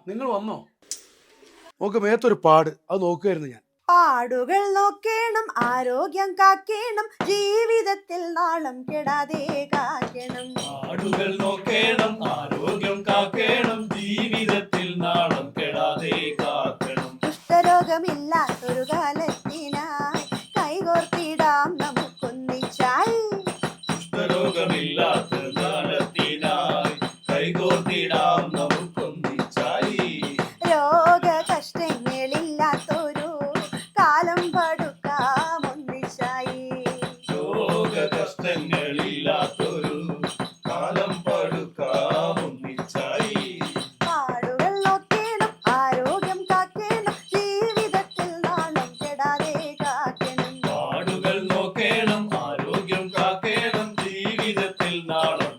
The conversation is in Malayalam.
നിങ്ങൾ വന്നോ? നോക്ക് മേത്തൊരു പാട്, അത് നോക്കുമായിരുന്നു ഞാൻ. പാടുകൾ നോക്കേണം, ആരോഗ്യം കാക്കേണം, ജീവിതത്തിൽ നാളം കെടാതെ കാക്കണം. പാടുകൾ നോക്കേണം, ആരോഗ്യം കാക്കേണം, ജീവിതത്തിൽ നാളം കെടാതെ കാക്കണം. കുഷ്ഠരോഗമില്ലാത്തൊരു കാലത്തിനായി കൈകോർത്തിടാം നമുക്കൊന്നിച്ചായി. കുഷ്ഠരോഗമില്ലാത്ത കാലത്തിനായി കൈകോർത്തിടാം നമുക്കൊന്നിച്ചായി. രോഗ കഷ്ടങ്ങളില്ലാത്തൊരു കാലം പടുക്കാം ഒന്നിച്ചായി. രോഗ കഷ്ടങ്ങളില്ലാത്തൊരു കാലം പടുക്കാം ഒന്നിച്ചായി. പാടുകൾ നോക്കേണം, ആരോഗ്യം കാക്കേണം, ജീവിതത്തിൽ നാളം കെടാതെ കാക്കണം. പാടുകൾ നോക്കേണം, ആരോഗ്യം കാക്കേണം, ജീവിതത്തിൽ നാളം